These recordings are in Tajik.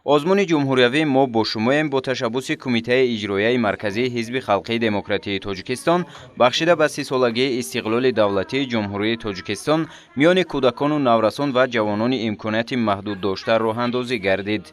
озмуни ҷумҳуриявӣ мо бо шумоем бо ташаббуси Кумитаи иҷроияи марказии Ҳизби Халқии Демократии Тоҷикистон бахшида ба 30-солагии истиқлоли давлатии Ҷумҳурии Тоҷикистон миёни кӯдакону наврасон ва ҷавонони имконияти маҳдуд дошта роҳандозӣ гардид.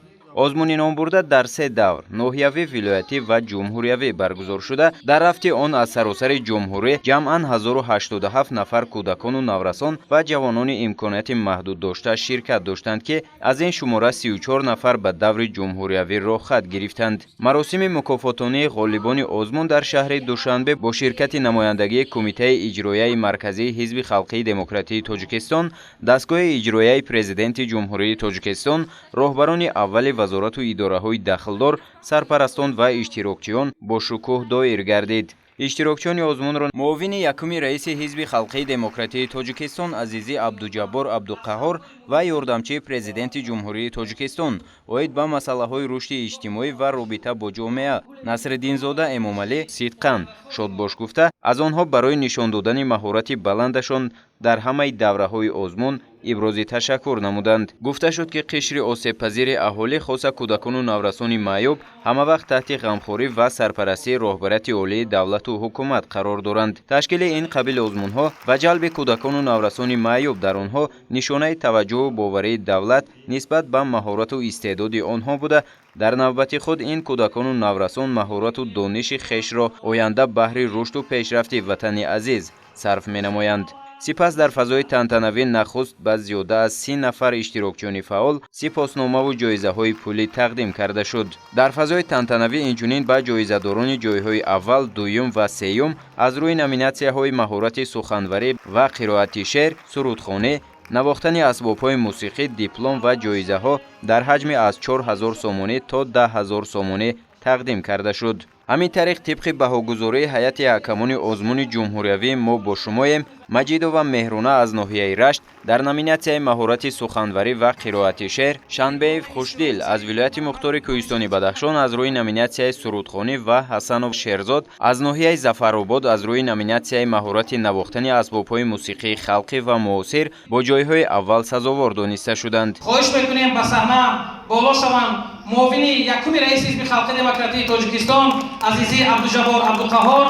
озмуни номбурда дар 3 давр ноҳиявӣ, вилоятӣ ва ҷумҳуриявӣ баргузор шуда, дар рафти он аз саросари ҷумҳурӣ ҷамъан 1087 нафар кӯдакону наврасон ва ҷавонони имконияти маҳдуд дошта ширкат доштанд ки аз ин шумора 34 нафар ба даври ҷумҳуриявиро хат гирифтанд. маросими мукофотонии ғолибони озмун дар шаҳри Душанбе бо ширкати намояндагии Кумитаи иҷроияи марказии Ҳизби Халқии Демократии Тоҷикистон, дастгоҳи иҷроияи президенти Ҷумҳурии Тоҷикистон, роҳбарони аввали вазорату идораҳои дахлдор, сарпарастон ва иштирокчиён бо шукӯҳ доир гардид. иштирокчиёни озмунро муовини якуми раиси Ҳизби Халқии Демократии Тоҷикистон Азизи Абдуҷаббор Абдуқаҳҳор ва ёрдамчии президенти Ҷумҳурии Тоҷикистон оид ба масъалаҳои рушди иҷтимоӣ ва робита бо ҷомеа Насриддинзода Эмомалӣ сидқан шодбош гуфта, аз онҳо барои нишон додани маҳорати баландашон дар ҳамаи давраҳои озмун ибрози ташаккур намуданд. гуфта шуд ки қишри осебпазири аҳолӣ хоса кӯдакону наврасони маъёб ҳамавақт таҳти ғамхорӣ ва сарпарастии роҳбарияти олии давлату ҳукумат қарор доранд. ташкили ин қабили озмунҳо ва ҷалби кӯдакону наврасони маъёб дар онҳо нишонаи таваҷҷӯҳу боварии давлат нисбат ба маҳорату истеъдоди онҳо буда, дар навбати худ ин кӯдакону наврасон маҳорату дониши хешро оянда баҳри рушду пешрафти ватани азиз сарф менамоянд. сипас дар фазои тантанавӣ нахуст ба зиёда аз 30 нафар иштирокчиёни фаъол сипосномаву ҷоизаҳои пулӣ тақдим карда шуд. дар фазои тантанавӣ инчунин ба ҷоизадорони ҷойҳои аввал, дуюм ва сеюм аз рӯи номинатсияҳои маҳорати суханварӣ ва қироати шеър, сурудхонӣ, навохтани асбобҳои мусиқӣ, диплом ва ҷоизаҳо дар ҳаҷми аз 4000 сомонӣ то 10000 сомонӣ тақдим карда шуд. ҳамин тариқ тибқи баҳогузории ҳайати ҳакамони озмуни ҷумҳуриявӣ мо бо шумоем Маҷидова Меҳрона аз ноҳияи Рашт дар номинатсияи маҳорати суханварӣ ва қироати шеър, Шанбеев Хушдил аз вилояти Мухтори Кӯҳистони Бадахшон аз рӯи номинатсияи сурудхонӣ ва Ҳасанов Шерзод аз ноҳияи Зафаробод аз рӯи номинатсияи маҳорати навохтани асбобҳои мусиқии халқӣ ва муосир бо ҷойҳои аввал сазовор дониста шуданд. хоҳиш мекунем ба саҳна боло шаванд муовини якуми раиси Ҳизби Халқии Демократии Тоҷикистон Азизи Абдуҷаббор Абдуқаҳҳор,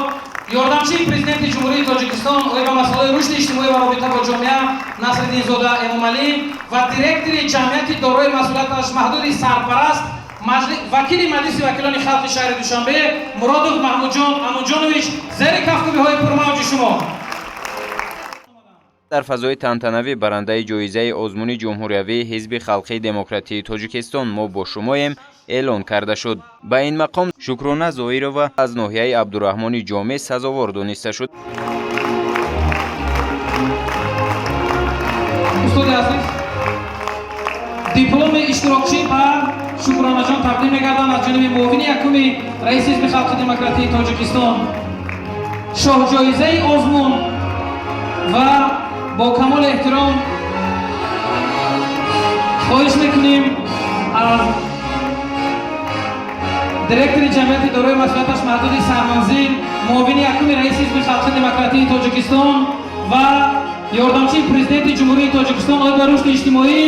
ёрдамчии президенти Ҷумҳурии Тоҷикистон оид ба масъалаҳои рушди иҷтимоӣ ва робита бо ҷомеа Насриддинзода Эмомалӣ ва директори ҷамъияти дорои масъулияташ маҳдуди сарпараст вакили Маҷлиси вакилони халқи шаҳри Душанбе Муродов Маҳмудҷон Амунҷонович зери кафкӯбиҳои пурмавҷи шумо. дар фазои тантанавӣ барандаи ҷоизаи озмуни ҷумҳуриявии Ҳизби Халқии Демократии Тоҷикистон мо бо шумоем эълон карда шуд. ба ин мақом Шукрона Зоирова аз ноҳияи Абдураҳмони Ҷомеъ сазовор дониста шуд. устоди азиз, дипломи иштирокчӣ ба Шукронаҷон тақдим мегарданд аз ҷониби муовини якуми раиси Ҳизби Халқии Демократии Тоҷикистон. шоҳҷоизаи озмун ва бо камоли эҳтиром хоҳиш мекунем аз директори ҷамъияти дорои масъулияташ маҳдуди сарманзил, муовини якуми раиси Ҳизби Халқии Демократии Тоҷикистон ва ёрдамчии президенти Ҷумҳурии Тоҷикистон оид ба рушди иҷтимоӣ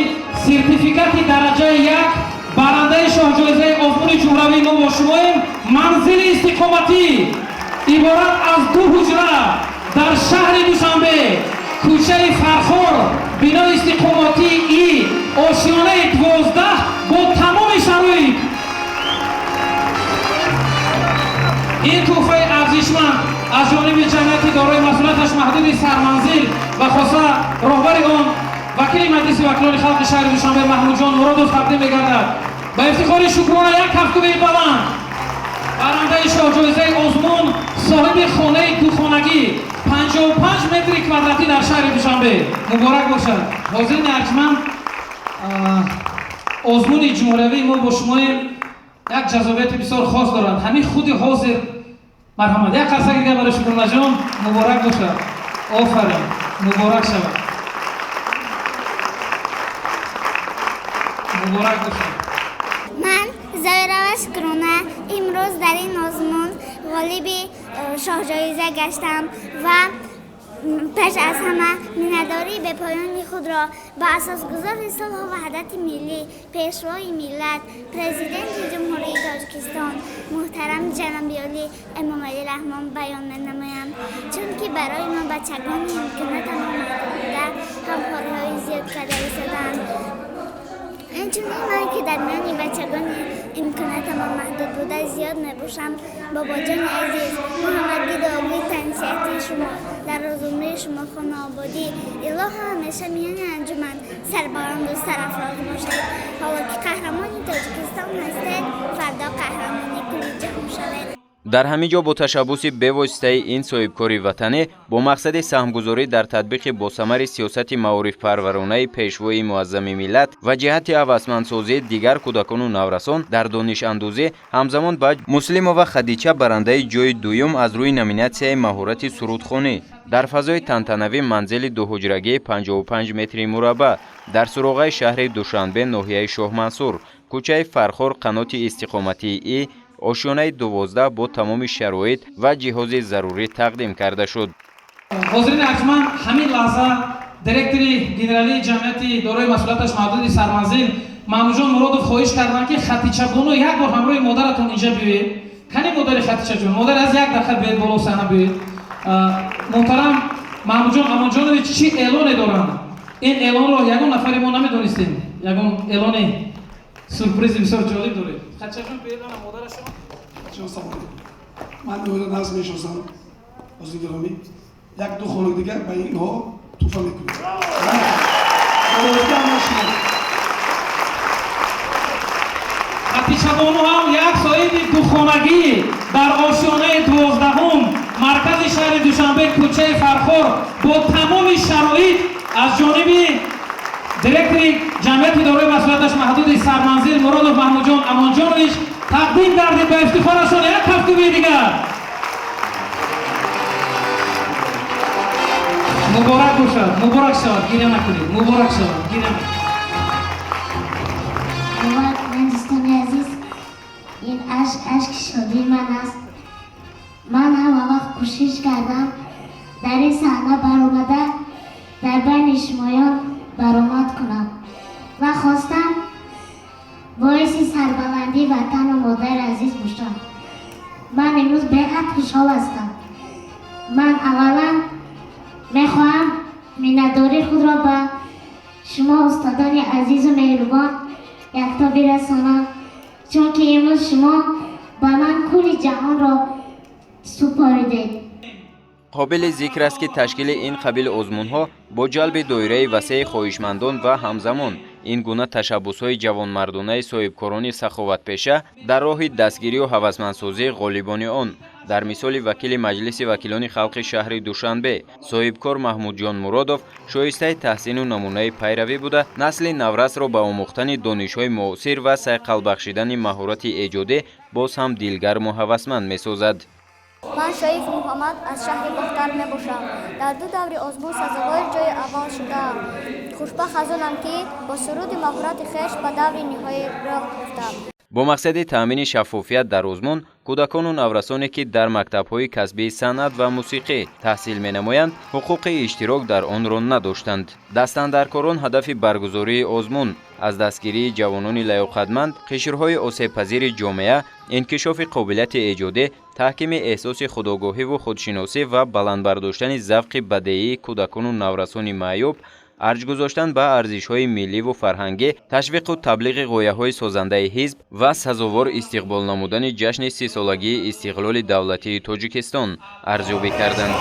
сертификати дараҷаи 1 барандаи шоҳҷоизаи озмуни ҷумҳуриявӣ мо бо шумоем. манзили истиқоматӣ иборат аз 2 ҳуҷра дар шаҳри Душанбе, кӯчаи Фархор, бинои истиқоматии ошиёнаи 12 бо тамоми шароит. ин тӯҳфаи арзишманд аз ҷониби ҷамъияти дорои масъулияташ маҳдуди сарманзил ва хоса роҳбари он вакили Маҷлиси вакилони халқи шаҳри Душанбе Маҳмудҷон Муродов тақдим мегардад. ба ифтихори Шукрона як кафкӯбии баланд барандаи шоҳҷоизаи озмун соҳиби хонаи духонагӣ 55 метри квадратӣ дар шаҳри Душанбе муборак бошад. ҳозирини арҷманд, озмуни ҷумҳуриявии мо бо шумоем як ҷазобияти бисёр хос дорад. ҳамин худи ҳозир марҳамат як қарсаки дига барои Шукронаҷон муборак бошад. офарин, муборак шавад. муборак бошад. ман Зоирова Шукрона имрӯз дар ин озмун ғолиби шоҳҷоиза гаштам ва پس از همه مینداری به پایان خود را با اساسگذار صلح و وحدت ملی پیشروی ملت پرزیدنت جمهوری تاجیکستان محترم جناب علی امامعلی رحمان بیان نمایم، چون که برای ما بچگان امکانات محدود بوده همکاری‌های زیاد کرده ایستادند. اینچنین که در میان بچگان امکانات ما محدود بوده زیاد میباشم. بابا جان عزیز، محمد داوی تنسیحات شما در روزنامه شما خانه آبادی الله همیشه میان انجمن سربلند و سرافراز باشد. حالا که قهرمانی تاجیکستان هستید، فردا قهرمانی کل جهان شود. در همین جا با تشبوس به واسطه این صاحبکاری وطنی با مقصد سهمگذاری در تطبیق با ثمر سیاست معارف پرورانه پیشوای معظم ملت و جهت هوسمندسازی دیگر کودکان و نورسان در دانش اندوزی همزمان با مسلمه و خدیجه برنده جای دوم از روی نامیناسیون مهارت سرودخوانی در فضای تنتنوی منزل دو حجرگی 55 متری مربع در سروغه شهر دوشنبه ناحیه شاه منصور کوچه فرخور قنات استقامتی ای آشیانه 12 با تمام شرایط و جهاز ضروری تقدیم کرده شد. حاضرین ارجمند، همین لحظه دیرکتوری گنرالی جمعیت دارای مسئولیتش محدود سرمنزل محمود جان مرادوف خواهش کردند که خطیچه بانو یک بار همراه مادرتون اینجا بیایید. کنی مادر خطیچه جان، مادر از یک دقیقه بیاید بالا صحنه بیایید. محترم محمود جان امان جانویچ چی اعلان دارند؟ این اعلان را یگان نفری ما نمیدونستیم. یگان اعلان سورپرایز بسیار جالب داره. خطیچه جان بیایید مادر شما. خطیچه سلام. من دوره ناز میشناسم. عزیز گرامی، یک دو خانه دیگه به اینها توفه میکنیم. خطیچه بانو هم یک صاحب دو خانگی در آشیانه 12 مرکز شهر دوشنبه کوچه فرخور با تمام شرایط از جانب دیرکتوری جمعیت دارای مسئولیتش محدود سرمنزل مرادوف محمود جان امان جانویچ تقدیم گردید به افتخارشان. یک هفته دیگر مبارک باشد، مبارک شود، گریه نکنید، مبارک شود، گریه نکنید. من دوستان عزیز، این عشق شادی من است. من هم وقت کوشش کردم در این صحنه برآمده در بین شمایان برآمد کنم و خواستم باعث سربلندی وطن و مادر عزیز باشم. من امروز به‌حد خوشحال هستم. من اولا میخواهم مینداری خود را به شما استادان عزیز و مهربان یکتا برسانم، چون که امروز شما به من کل جهان را سپاریدید. قابل ذکر است که تشکیل این قبیل آزمون‌ها با جلب دایره وسیع خواهشمندان و همزمان این گونه تشبس‌های جوانمردانه صاحبکاران سخاوت‌پیشه در راه دستگیری و هوسمندسازی غالبان آن در مثال وکیل مجلس وکیلان خلق شهر دوشنبه صاحبکار محمود جان مرادوف شایسته تحسین و نمونه پیروی بوده نسل نورس را به آموختن دانش‌های معاصر و صیقل بخشیدن مهارت ایجادی باز هم دلگرم و هوسمند می‌سازد. من شریف محمد از شهر باختر می باشم. در دو دور آزمون سزاوار جای اول شدم. خوشبخت از آنم که با سرود مهارت خویش به دور نهایی راه رفتم. با مقصد تأمین شفافیت در آزمون کودکان و نورسانی که در مکتب‌های کسبی صنعت و موسیقی تحصیل می‌نمایند حقوق اشتراک در آن را نداشتند. دستاندرکاران هدف برگزاری آزمون از دستگیری جوانان لیاقتمند، قشرهای آسیب‌پذیر جامعه، انکشاف قابلیت ایجادی، تحکیم احساس خودآگاهی و خودشناسی و بلند برداشتن ذوق بدیعی کودکان و نورسان معیوب، ارج گذاشتن به ارزش‌های ملی و فرهنگی، تشویق و تبلیغ غایه‌های سازنده حزب و سزاوار استقبال نمودن جشن 30 سالگی استقلال دولتی تاجیکستان ارزیابی کردند.